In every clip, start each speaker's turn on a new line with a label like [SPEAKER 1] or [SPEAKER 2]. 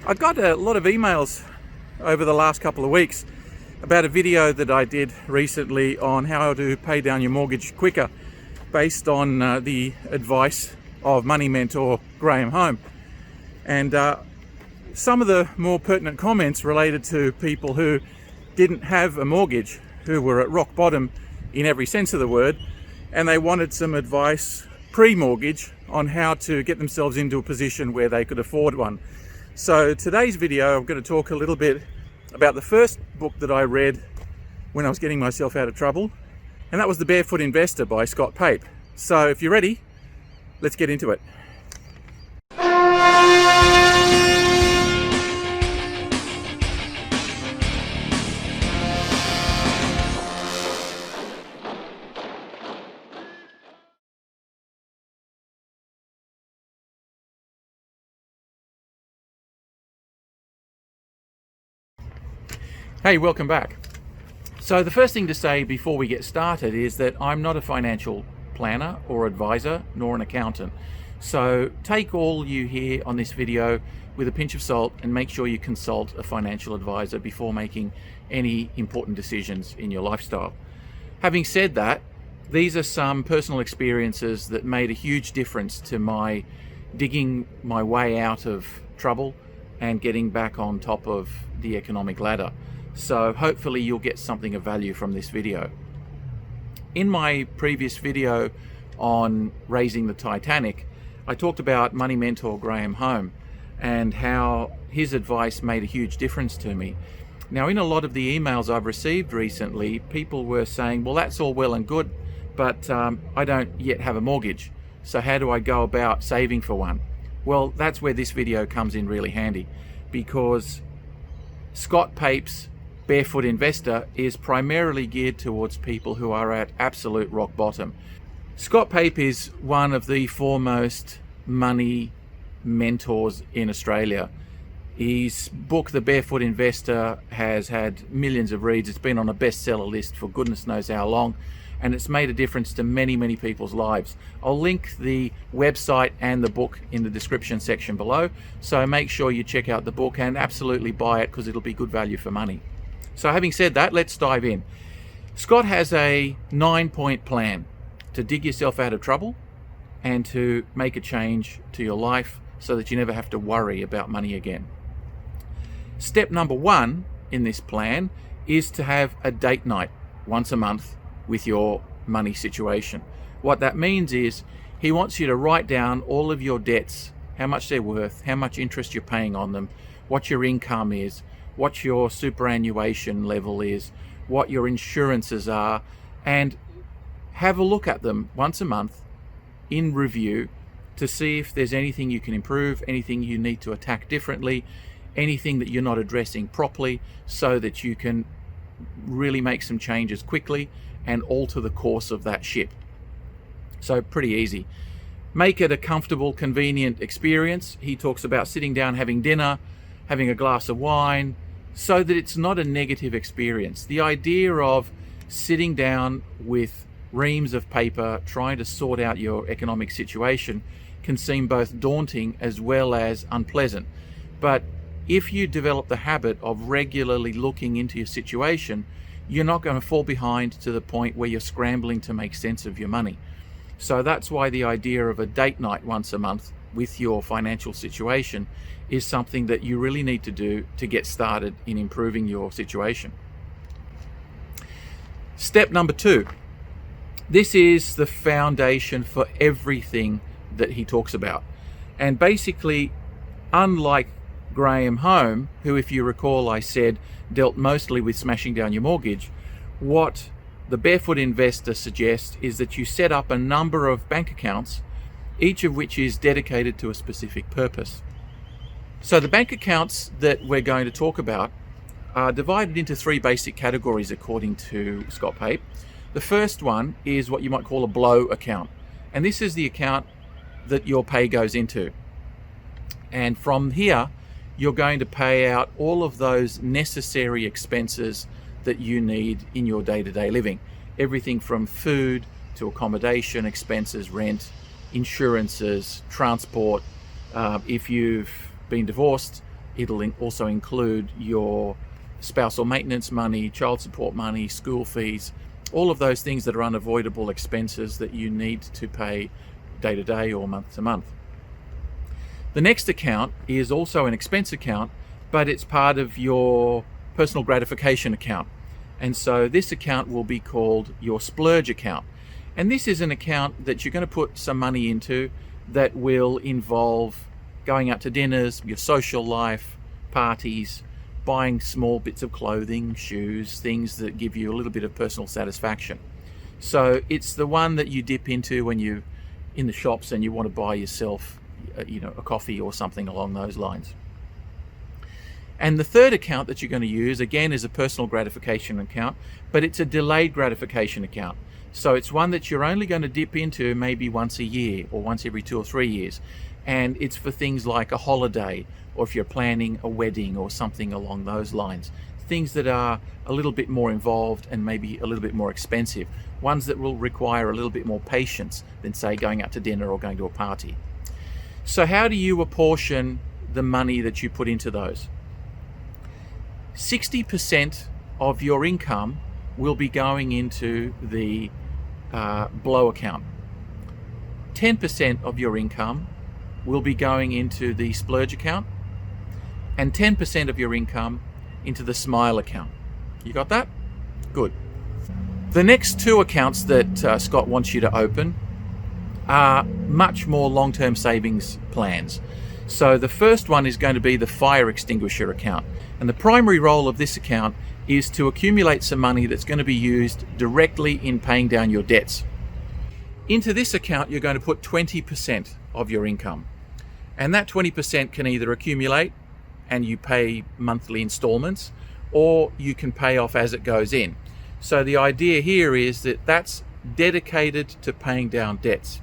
[SPEAKER 1] I got a lot of emails over the last couple of weeks about a video that I did recently on how to pay down your mortgage quicker based on the advice of money mentor Graham Home. And some of the more pertinent comments related to people who didn't have a mortgage, who were at rock bottom in every sense of the word, and they wanted some advice pre-mortgage on how to get themselves into a position where they could afford one. So today's video, I'm going to talk a little bit about the first book that I read when I was getting myself out of trouble, and that was The Barefoot Investor by Scott Pape. So if you're ready, let's get into it. Hey, welcome back. So the first thing to say before we get started is that I'm not a financial planner or advisor, nor an accountant. So take all you hear on this video with a pinch of salt and make sure you consult a financial advisor before making any important decisions in your lifestyle. Having said that, these are some personal experiences that made a huge difference to my digging my way out of trouble and getting back on top of the economic ladder. So hopefully you'll get something of value from this video. In my previous video on raising the Titanic, I talked about money mentor Graham Home and how his advice made a huge difference to me. Now, in a lot of the emails I've received recently, people were saying, well, that's all well and good, but I don't yet have a mortgage. So how do I go about saving for one? Well, that's where this video comes in really handy, because Scott Pape's Barefoot Investor is primarily geared towards people who are at absolute rock bottom. Scott Pape is one of the foremost money mentors in Australia. His book, The Barefoot Investor, has had millions of reads. It's been on a bestseller list for goodness knows how long, and it's made a difference to many, many people's lives. I'll link the website and the book in the description section below, so make sure you check out the book and absolutely buy it because it'll be good value for money. So having said that, let's dive in. Scott has a 9-point plan to dig yourself out of trouble and to make a change to your life so that you never have to worry about money again. Step number 1 in this plan is to have a date night once a month with your money situation. What that means is he wants you to write down all of your debts, how much they're worth, how much interest you're paying on them, what your income is, what your superannuation level is, what your insurances are, and have a look at them once a month in review to see if there's anything you can improve, anything you need to attack differently, anything that you're not addressing properly, so that you can really make some changes quickly and alter the course of that ship. So pretty easy. Make it a comfortable, convenient experience. He talks about sitting down, having dinner, having a glass of wine, so that it's not a negative experience. The idea of sitting down with reams of paper, trying to sort out your economic situation, can seem both daunting as well as unpleasant. But if you develop the habit of regularly looking into your situation, you're not going to fall behind to the point where you're scrambling to make sense of your money. So that's why the idea of a date night once a month with your financial situation is something that you really need to do to get started in improving your situation. Step number 2. This is the foundation for everything that he talks about. And basically, unlike Graham Home, who, if you recall, I said dealt mostly with smashing down your mortgage, what the Barefoot Investor suggests is that you set up a number of bank accounts, each of which is dedicated to a specific purpose. So the bank accounts that we're going to talk about are divided into 3 basic categories according to Scott Pape. The first one is what you might call a blow account, and this is the account that your pay goes into. And from here, you're going to pay out all of those necessary expenses that you need in your day-to-day living. Everything from food to accommodation expenses, rent, insurances, transport. If you've been divorced, It'll also include your spousal maintenance money, child support money, school fees, all of those things that are unavoidable expenses that you need to pay day to day or month to month. The next account is also an expense account, but it's part of your personal gratification account. And so this account will be called your splurge account. And this is an account that you're going to put some money into that will involve going out to dinners, your social life, parties, buying small bits of clothing, shoes, things that give you a little bit of personal satisfaction. So it's the one that you dip into when you're in the shops and you want to buy yourself, a coffee or something along those lines. And the third account that you're going to use, again, is a personal gratification account, but it's a delayed gratification account. So it's one that you're only going to dip into maybe once a year or once every 2 or 3 years. And it's for things like a holiday, or if you're planning a wedding or something along those lines. Things that are a little bit more involved and maybe a little bit more expensive. Ones that will require a little bit more patience than, say, going out to dinner or going to a party. So how do you apportion the money that you put into those? 60% of your income will be going into the blow account. 10% of your income will be going into the splurge account, and 10% of your income into the smile account. You got that? Good. The next 2 accounts that Scott wants you to open are much more long-term savings plans. So the first one is going to be the fire extinguisher account. And the primary role of this account is to accumulate some money that's going to be used directly in paying down your debts. Into this account, you're going to put 20% of your income. And that 20% can either accumulate and you pay monthly installments, or you can pay off as it goes in. So the idea here is that that's dedicated to paying down debts.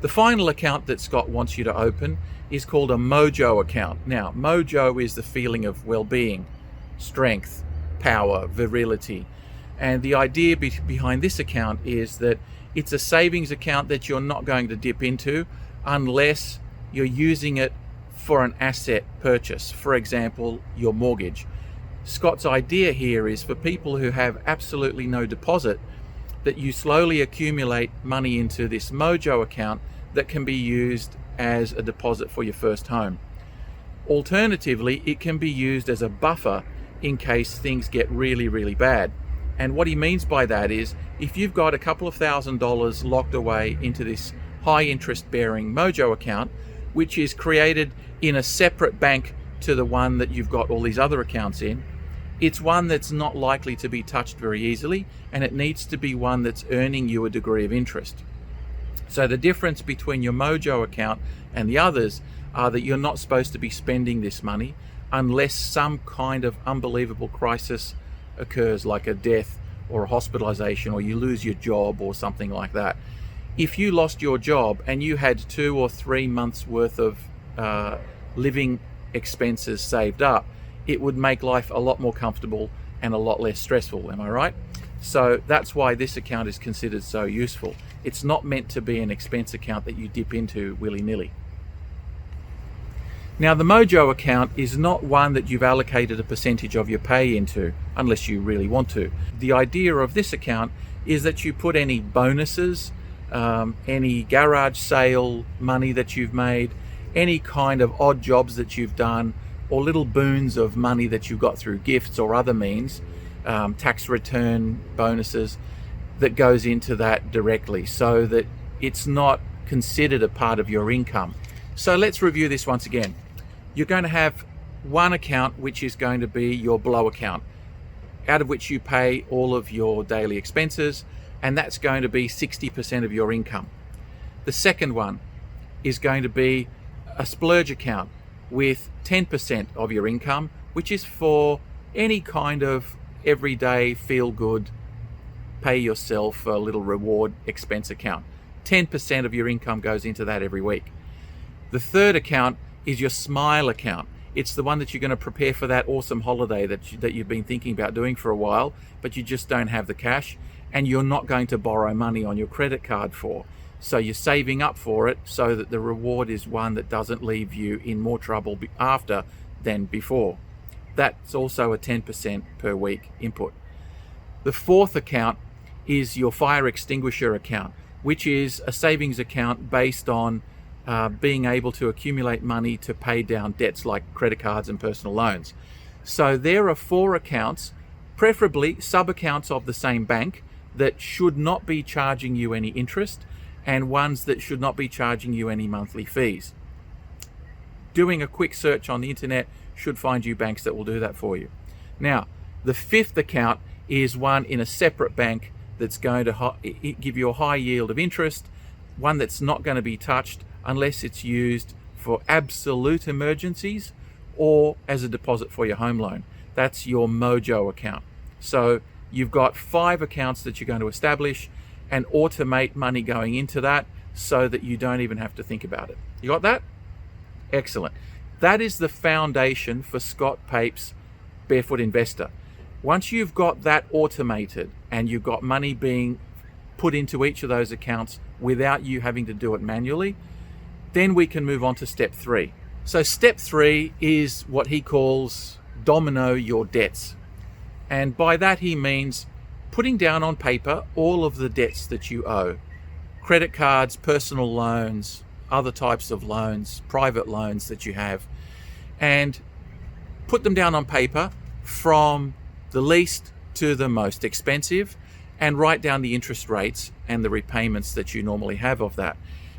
[SPEAKER 1] The final account that Scott wants you to open is called a mojo account. Now, mojo is the feeling of well-being, strength, power, virility. And the idea behind this account is that it's a savings account that you're not going to dip into unless you're using it for an asset purchase, for example, your mortgage. Scott's idea here is for people who have absolutely no deposit, that you slowly accumulate money into this mojo account that can be used as a deposit for your first home. Alternatively, it can be used as a buffer in case things get really, really bad. And what he means by that is, if you've got a couple of $1,000s locked away into this high interest bearing mojo account, which is created in a separate bank to the one that you've got all these other accounts in, it's one that's not likely to be touched very easily, and it needs to be one that's earning you a degree of interest. So the difference between your mojo account and the others are that you're not supposed to be spending this money unless some kind of unbelievable crisis occurs, like a death or a hospitalization, or you lose your job or something like that. If you lost your job and you had 2 or 3 months worth of living expenses saved up, it would make life a lot more comfortable and a lot less stressful. Am I right? So that's why this account is considered so useful. It's not meant to be an expense account that you dip into willy-nilly. Now, the mojo account is not one that you've allocated a percentage of your pay into, unless you really want to. The idea of this account is that you put any bonuses, any garage sale money that you've made, any kind of odd jobs that you've done, or little boons of money that you've got through gifts or other means, tax return bonuses, that goes into that directly, so that it's not considered a part of your income. So let's review this once again. You're going to have one account which is going to be your blow account, out of which you pay all of your daily expenses, and that's going to be 60% of your income. The second one is going to be a splurge account with 10% of your income, which is for any kind of everyday feel good, pay yourself a little reward expense account. 10% of your income goes into that every week. The third account is your smile account. It's the one that you're going to prepare for that awesome holiday that you've been thinking about doing for a while, but you just don't have the cash, and you're not going to borrow money on your credit card for. So you're saving up for it so that the reward is one that doesn't leave you in more trouble after than before. That's also a 10% per week input. The fourth account is your fire extinguisher account, which is a savings account based on being able to accumulate money to pay down debts like credit cards and personal loans. So there are 4 accounts, preferably sub-accounts of the same bank, that should not be charging you any interest, and ones that should not be charging you any monthly fees. Doing a quick search on the internet should find you banks that will do that for you. Now, the 5th account is one in a separate bank that's going to give you a high yield of interest, one that's not going to be touched unless it's used for absolute emergencies or as a deposit for your home loan. That's your Mojo account. So you've got 5 accounts that you're going to establish and automate money going into that so that you don't even have to think about it. You got that? Excellent. That is the foundation for Scott Pape's Barefoot Investor. Once you've got that automated and you've got money being put into each of those accounts without you having to do it manually, then we can move on to step 3. So step 3 is what he calls domino your debts. And by that he means putting down on paper all of the debts that you owe. Credit cards, personal loans, other types of loans, private loans that you have, and put them down on paper from the least to the most expensive, and write down the interest rates and the repayments that you normally have of that.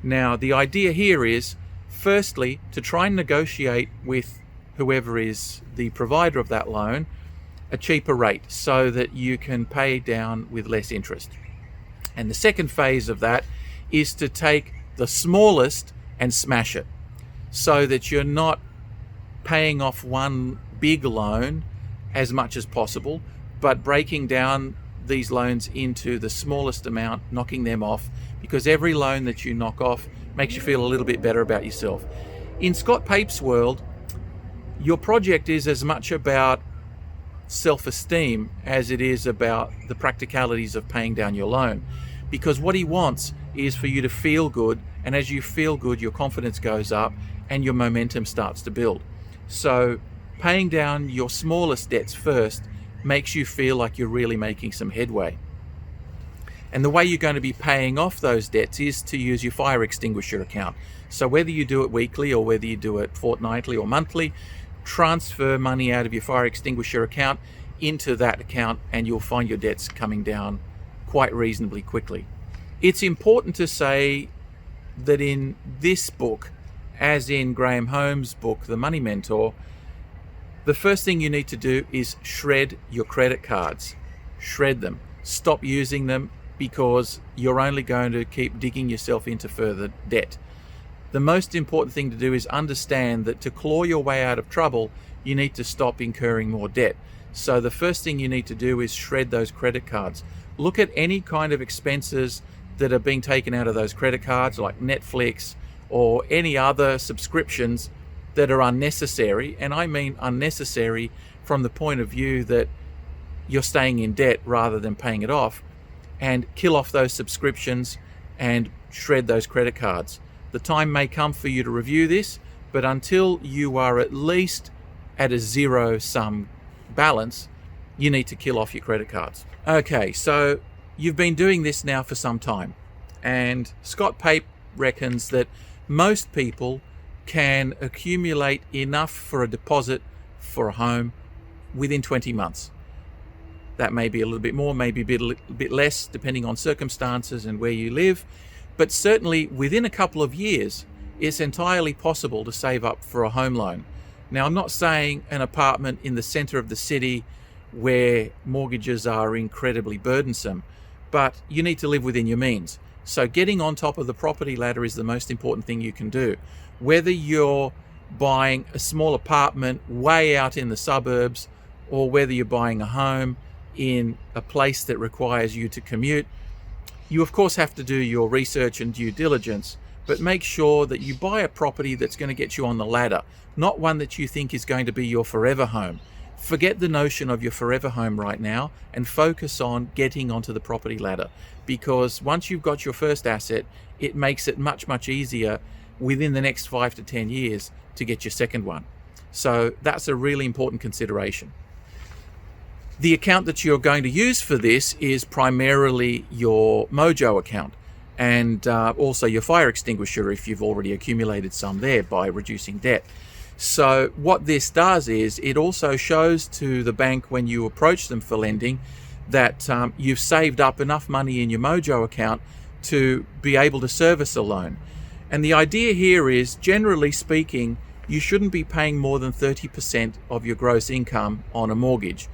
[SPEAKER 1] Now, the idea here is, firstly, to try and negotiate with whoever is the provider of that loan a cheaper rate so that you can pay down with less interest. And the second phase of that is to take the smallest and smash it so that you're not paying off one big loan as much as possible, but breaking down these loans into the smallest amount, knocking them off, because every loan that you knock off makes you feel a little bit better about yourself. In Scott Pape's world, your project is as much about self-esteem as it is about the practicalities of paying down your loan, because what he wants is for you to feel good, and as you feel good, your confidence goes up and your momentum starts to build. So paying down your smallest debts first makes you feel like you're really making some headway. And the way you're going to be paying off those debts is to use your fire extinguisher account. So whether you do it weekly or whether you do it fortnightly or monthly, transfer money out of your fire extinguisher account into that account and you'll find your debts coming down quite reasonably quickly. It's important to say that in this book, as in Graham Holmes' book, The Money Mentor, the first thing you need to do is shred your credit cards. Shred them. Stop using them, because you're only going to keep digging yourself into further debt. The most important thing to do is understand that to claw your way out of trouble, you need to stop incurring more debt. So the first thing you need to do is shred those credit cards. Look at any kind of expenses that are being taken out of those credit cards, like Netflix or any other subscriptions that are unnecessary. And I mean unnecessary from the point of view that you're staying in debt rather than paying it off, and kill off those subscriptions and shred those credit cards. The time may come for you to review this, but until you are at least at a zero-sum balance, you need to kill off your credit cards. Okay, so you've been doing this now for some time, and Scott Pape reckons that most people can accumulate enough for a deposit for a home within 20 months. That may be a little bit more, maybe a bit less, depending on circumstances and where you live. But certainly within a couple of years, it's entirely possible to save up for a home loan. Now, I'm not saying an apartment in the center of the city where mortgages are incredibly burdensome, but you need to live within your means. So getting on top of the property ladder is the most important thing you can do. Whether you're buying a small apartment way out in the suburbs, or whether you're buying a home in a place that requires you to commute, you of course have to do your research and due diligence, but make sure that you buy a property that's going to get you on the ladder, not one that you think is going to be your forever home. Forget the notion of your forever home right now and focus on getting onto the property ladder, because once you've got your first asset, it makes it much, much easier within the next 5 to 10 years to get your second one. So that's a really important consideration. The account that you're going to use for this is primarily your Mojo account, and also your fire extinguisher if you've already accumulated some there by reducing debt. So what this does is it also shows to the bank when you approach them for lending that you've saved up enough money in your Mojo account to be able to service a loan. And the idea here is, generally speaking, you shouldn't be paying more than 30% of your gross income on a mortgage.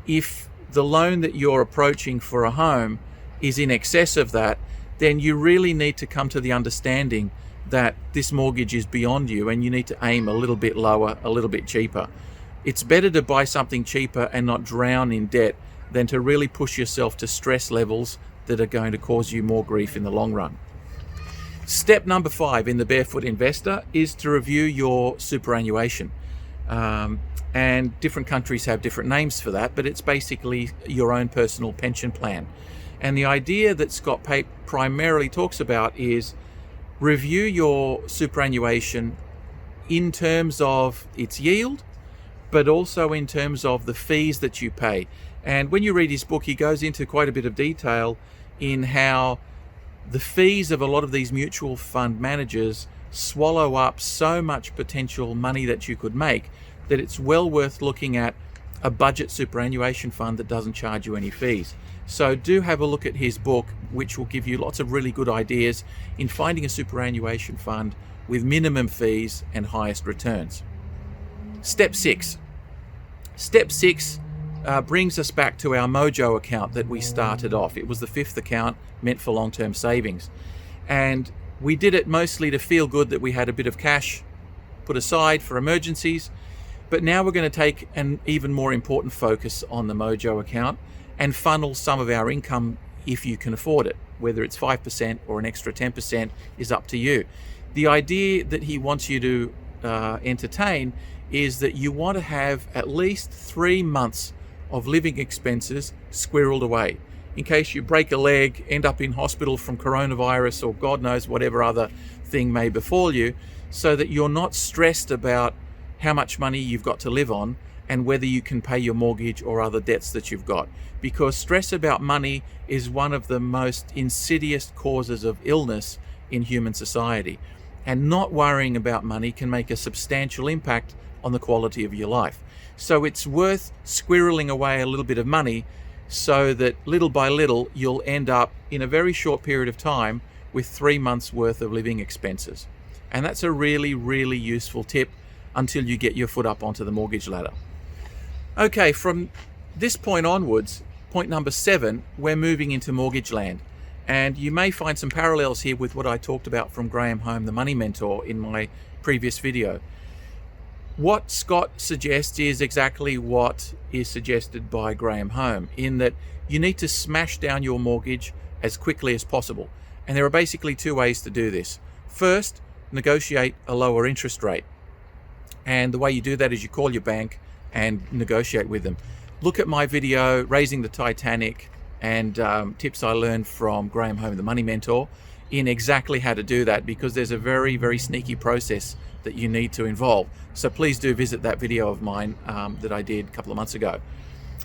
[SPEAKER 1] If the loan that you're approaching for a home is in excess of that, then you really need to come to the understanding that this mortgage is beyond you and you need to aim a little bit lower, a little bit cheaper. It's better to buy something cheaper and not drown in debt than to really push yourself to stress levels that are going to cause you more grief in the long run. Step number 5 in the Barefoot Investor is to review your superannuation. And different countries have different names for that, but it's basically your own personal pension plan. And the idea that Scott Pape primarily talks about is review your superannuation in terms of its yield, but also in terms of the fees that you pay. And when you read his book, he goes into quite a bit of detail in how the fees of a lot of these mutual fund managers swallow up so much potential money that you could make that it's well worth looking at a budget superannuation fund that doesn't charge you any fees. So do have a look at his book, which will give you lots of really good ideas in finding a superannuation fund with minimum fees and highest returns. Step 6. Step 6 brings us back to our Mojo account that we started off. It was the 5th account meant for long-term savings. And we did it mostly to feel good that we had a bit of cash put aside for emergencies. But now we're going to take an even more important focus on the Mojo account and funnel some of our income if you can afford it. Whether it's 5% or an extra 10% is up to you. The idea that he wants you to entertain is that you want to have at least 3 months of living expenses squirreled away in case you break a leg, end up in hospital from coronavirus or God knows whatever other thing may befall you, so that you're not stressed about how much money you've got to live on and whether you can pay your mortgage or other debts that you've got. Because stress about money is one of the most insidious causes of illness in human society. And not worrying about money can make a substantial impact on the quality of your life. So it's worth squirreling away a little bit of money so that little by little you'll end up in a very short period of time with 3 months worth of living expenses. And that's a really, really useful tip until you get your foot up onto the mortgage ladder. Okay, from this point onwards, point number 7, we're moving into mortgage land. And you may find some parallels here with what I talked about from Graham Home, the Money Mentor, in my previous video. What Scott suggests is exactly what is suggested by Graham Home, in that you need to smash down your mortgage as quickly as possible. And there are basically 2 ways to do this. First, negotiate a lower interest rate. And the way you do that is you call your bank and negotiate with them. Look at my video, Raising the Titanic, and tips I learned from Graham Home, the Money Mentor, in exactly how to do that, because there's a very, very sneaky process that you need to involve. So please do visit that video of mine that I did a couple of months ago.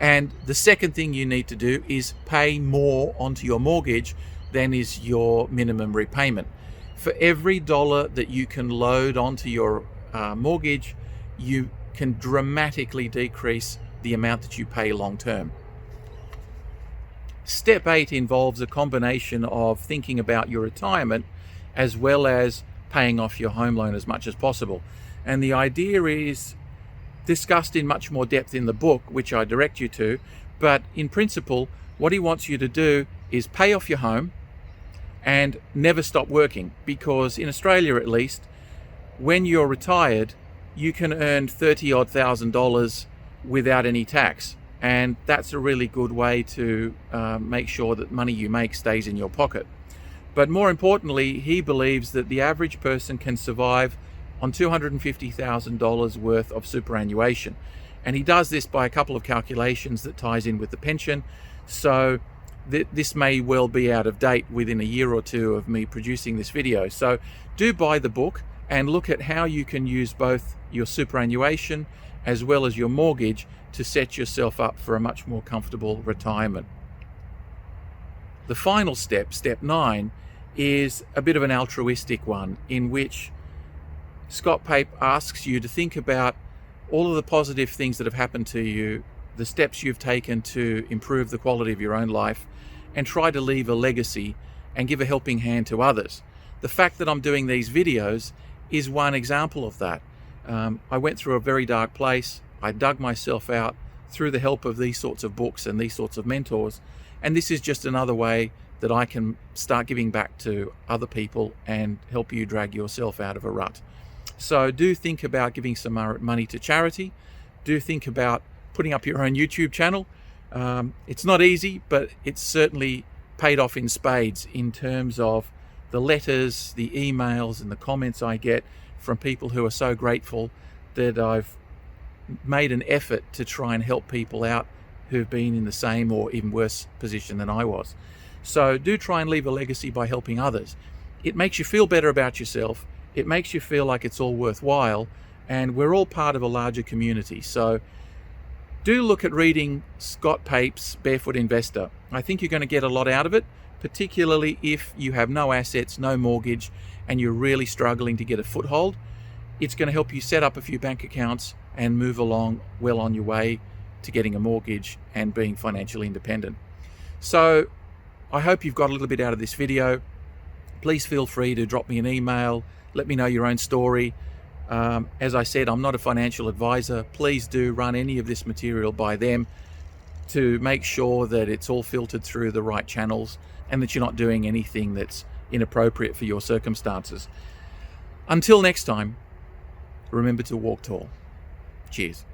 [SPEAKER 1] And the second thing you need to do is pay more onto your mortgage than is your minimum repayment. For every dollar that you can load onto your mortgage, you can dramatically decrease the amount that you pay long term. Step 8 involves a combination of thinking about your retirement as well as paying off your home loan as much as possible. And the idea is discussed in much more depth in the book, which I direct you to. But in principle, what he wants you to do is pay off your home and never stop working, because in Australia at least, when you're retired, you can earn $30,000 without any tax. And that's a really good way to make sure that money you make stays in your pocket. But more importantly, he believes that the average person can survive on $250,000 worth of superannuation. And he does this by a couple of calculations that ties in with the pension. So this may well be out of date within a year or two of me producing this video. So do buy the book and look at how you can use both your superannuation as well as your mortgage to set yourself up for a much more comfortable retirement. The final step, step 9, is a bit of an altruistic one, in which Scott Pape asks you to think about all of the positive things that have happened to you, the steps you've taken to improve the quality of your own life, and try to leave a legacy and give a helping hand to others. The fact that I'm doing these videos is one example of that. I went through a very dark place. I dug myself out through the help of these sorts of books and these sorts of mentors, and this is just another way that I can start giving back to other people and help you drag yourself out of a rut. So do think about giving some money to charity. Do think about putting up your own YouTube channel. It's not easy, but it's certainly paid off in spades in terms of the letters, the emails, and the comments I get from people who are so grateful that I've made an effort to try and help people out who've been in the same or even worse position than I was. So do try and leave a legacy by helping others. It makes you feel better about yourself. It makes you feel like it's all worthwhile, and we're all part of a larger community. So do look at reading Scott Pape's Barefoot Investor. I think you're going to get a lot out of it, particularly if you have no assets, no mortgage, and you're really struggling to get a foothold. It's going to help you set up a few bank accounts and move along well on your way to getting a mortgage and being financially independent. So I hope you've got a little bit out of this video. Please feel free to drop me an email. Let me know your own story. As I said, I'm not a financial advisor. Please do run any of this material by them to make sure that it's all filtered through the right channels and that you're not doing anything that's inappropriate for your circumstances. Until next time, remember to walk tall. Cheers.